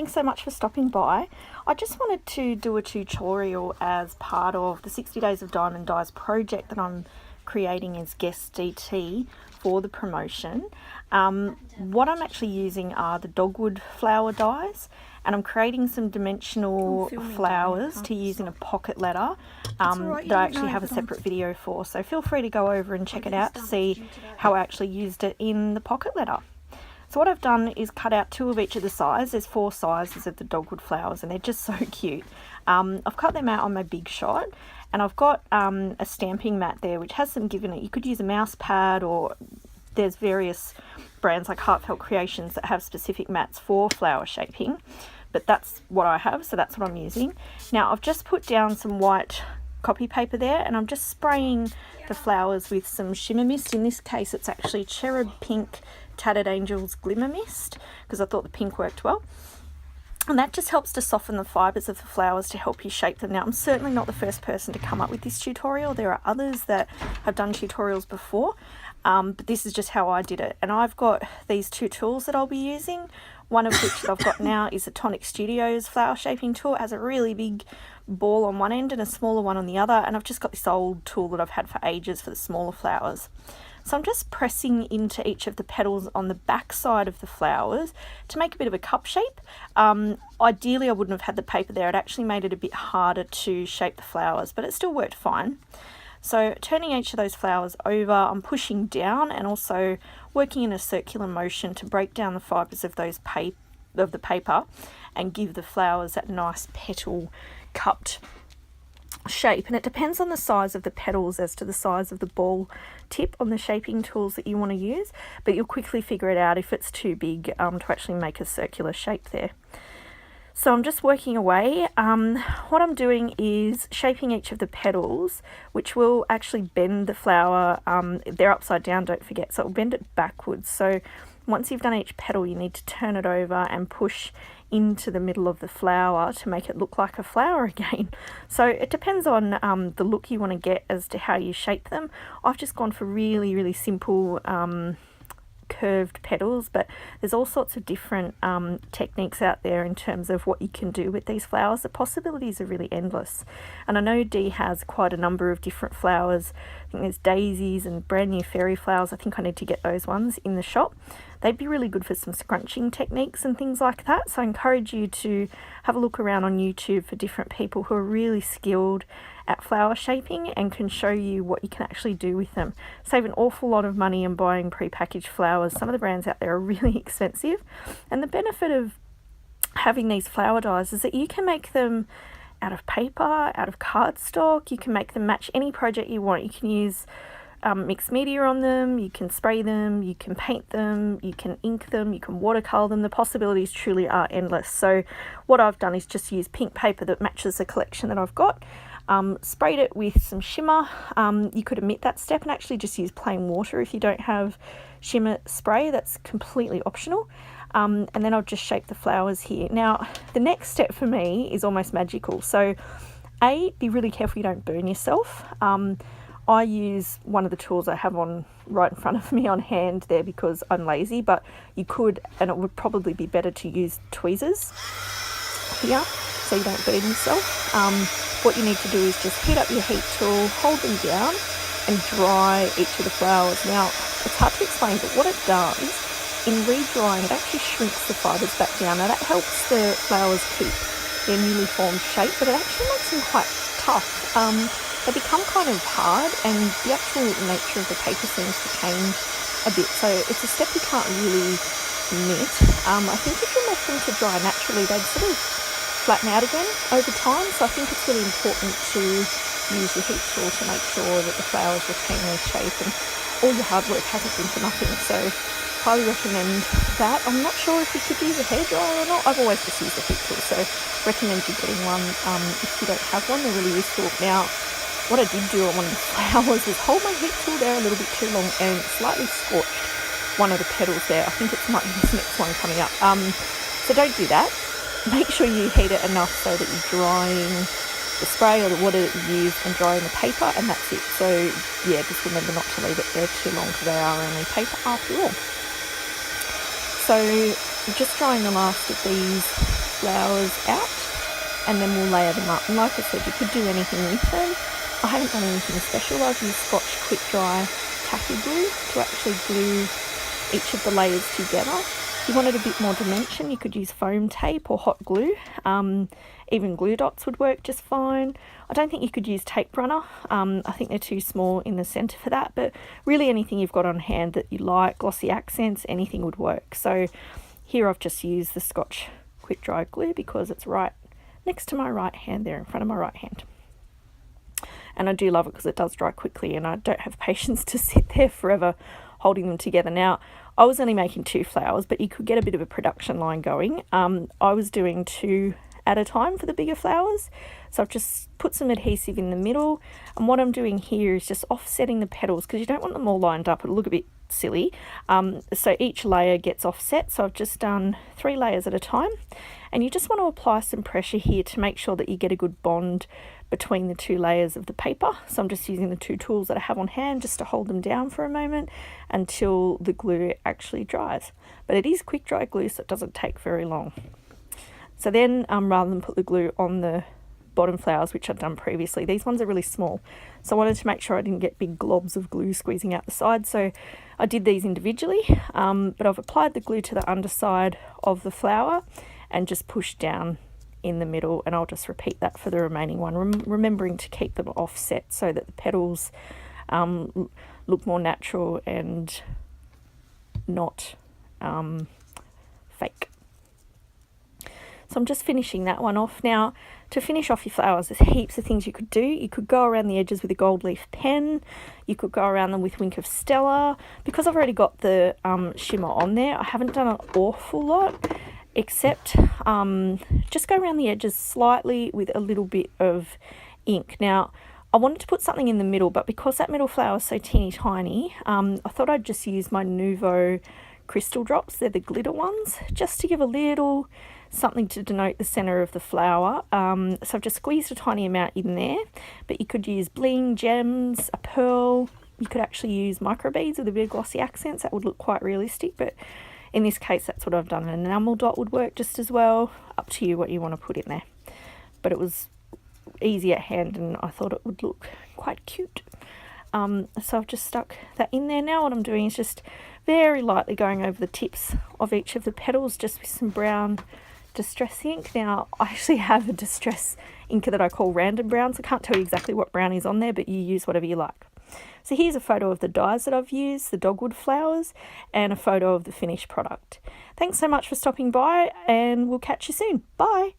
thanks so much for stopping by. I just wanted to do a tutorial as part of the 60 Days of Diamond Dyes project that I'm creating as guest DT for the promotion. What I'm actually using are the dogwood flower dyes, and I'm creating some dimensional flowers to use in a pocket letter that I actually have a separate video for, so feel free to go over and check it out to see how I actually used it in the pocket letter. So what I've done is cut out 2 of each of the size. There's 4 sizes of the dogwood flowers and they're just so cute. I've cut them out on my big shot, and I've got a stamping mat there which has some give in it. You could use a mouse pad, or there's various brands like Heartfelt Creations that have specific mats for flower shaping, but that's what I have, so that's what I'm using. Now I've just put down some white copy paper there, and I'm just spraying the flowers with some shimmer mist. In this case it's actually Cherub Pink Tattered Angels Glimmer Mist, because I thought the pink worked well. And that just helps to soften the fibres of the flowers to help you shape them. Now, I'm certainly not the first person to come up with this tutorial. There are others that have done tutorials before, but this is just how I did it. And I've got these 2 tools that I'll be using. One of which that I've got now is the Tonic Studios flower shaping tool. It has a really big ball on one end and a smaller one on the other. And I've just got this old tool that I've had for ages for the smaller flowers. So I'm just pressing into each of the petals on the back side of the flowers to make a bit of a cup shape. Ideally I wouldn't have had the paper there. It actually made it a bit harder to shape the flowers, but it still worked fine. So turning each of those flowers over, I'm pushing down and also working in a circular motion to break down the fibres of those of the paper and give the flowers that nice petal cupped shape. And it depends on the size of the petals as to the size of the ball tip on the shaping tools that you want to use, but you'll quickly figure it out if it's too big to actually make a circular shape there. So I'm just working away. What I'm doing is shaping each of the petals, which will actually bend the flower. They're upside down, don't forget, so it will bend it backwards. So once you've done each petal, you need to turn it over and push into the middle of the flower to make it look like a flower again. So it depends on the look you want to get as to how you shape them. I've just gone for really simple curved petals, but there's all sorts of different techniques out there in terms of what you can do with these flowers. The possibilities are really endless, and I know Dee has quite a number of different flowers. I think there's daisies and brand new fairy flowers. I think I need to get those ones in the shop. They'd be really good for some scrunching techniques and things like that, so I encourage you to have a look around on YouTube for different people who are really skilled at flower shaping and can show you what you can actually do with them. Save an awful lot of money in buying pre-packaged flowers. Some of the brands out there are really expensive, and the benefit of having these flower dyes is that you can make them out of paper, out of cardstock. You can make them match any project you want. You can use mixed media on them, you can spray them, you can paint them, you can ink them, you can watercolor them. The possibilities truly are endless. So what I've done is just use pink paper that matches the collection that I've got. Sprayed it with some shimmer. You could omit that step and actually just use plain water if you don't have shimmer spray. That's completely optional. And then I'll just shape the flowers here. Now the next step for me is almost magical. So be really careful you don't burn yourself. I use one of the tools I have on right in front of me on hand there because I'm lazy, but you could, and it would probably be better to use tweezers here so you don't burn yourself. What you need to do is just heat up your heat tool, hold them down and dry each of the flowers. Now it's hard to explain, but what it does in re-drying, it actually shrinks the fibres back down. Now that helps the flowers keep their newly formed shape, but it actually makes them quite tough. They become kind of hard, and the actual nature of the paper seems to change a bit. So it's a step you can't really knit. I think if you left them to dry naturally, they'd sort of flatten out again over time. So I think it's really important to use your heat tool to make sure that the flowers retain their shape, and all your hard work hasn't been for nothing. So highly recommend that. I'm not sure if you could use a hairdryer or not. I've always just used a heat tool, so recommend you getting one if you don't have one. They're really useful. Now, what I did do on one of the flowers was hold my heat tool there a little bit too long and slightly scorched one of the petals there. I think it might be this next one coming up. So don't do that. Make sure you heat it enough so that you're drying the spray or the water that you use and drying the paper, and that's it. So yeah, just remember not to leave it there too long because they are only paper after all. So just drying the last of these flowers out, and then we'll layer them up. And like I said, you could do anything with them. I haven't done anything special. I've used Scotch Quick Dry tacky glue to actually glue each of the layers together. If you wanted a bit more dimension, you could use foam tape or hot glue. Even glue dots would work just fine. I don't think you could use tape runner. I think they're too small in the centre for that, but really anything you've got on hand that you like, glossy accents, anything would work. So here I've just used the Scotch Quick Dry glue because it's right next to my right hand there, in front of my right hand. And I do love it because it does dry quickly, and I don't have patience to sit there forever holding them together. Now, I was only making 2 flowers, but you could get a bit of a production line going. I was doing 2 at a time for the bigger flowers. So I've just put some adhesive in the middle. And what I'm doing here is just offsetting the petals because you don't want them all lined up. It'll look a bit silly. So each layer gets offset. So I've just done 3 layers at a time. And you just want to apply some pressure here to make sure that you get a good bond between the 2 layers of the paper. So I'm just using the 2 tools that I have on hand just to hold them down for a moment until the glue actually dries. But it is quick dry glue, so it doesn't take very long. So then rather than put the glue on the bottom flowers, which I've done previously, these ones are really small. So I wanted to make sure I didn't get big globs of glue squeezing out the side. So I did these individually, but I've applied the glue to the underside of the flower and just pushed down in the middle, and I'll just repeat that for the remaining one, remembering to keep them offset so that the petals look more natural and not fake. So I'm just finishing that one off. Now, to finish off your flowers, there's heaps of things you could do. You could go around the edges with a gold leaf pen. You could go around them with Wink of Stella. Because I've already got the shimmer on there, I haven't done an awful lot, except just go around the edges slightly with a little bit of ink. Now, I wanted to put something in the middle, but because that middle flower is so teeny tiny, I thought I'd just use my Nuvo crystal drops. They're the glitter ones, just to give a little something to denote the center of the flower. So I've just squeezed a tiny amount in there, but you could use bling, gems, a pearl. You could actually use micro beads with a bit of glossy accents. That would look quite realistic, but in this case, that's what I've done. An enamel dot would work just as well. Up to you what you want to put in there. But it was easy at hand, and I thought it would look quite cute. So I've just stuck that in there. Now what I'm doing is just very lightly going over the tips of each of the petals, just with some brown distress ink. Now, I actually have a distress ink that I call Random Browns. I can't tell you exactly what brown is on there, but you use whatever you like. So here's a photo of the dyes that I've used, the dogwood flowers, and a photo of the finished product. Thanks so much for stopping by, and we'll catch you soon. Bye!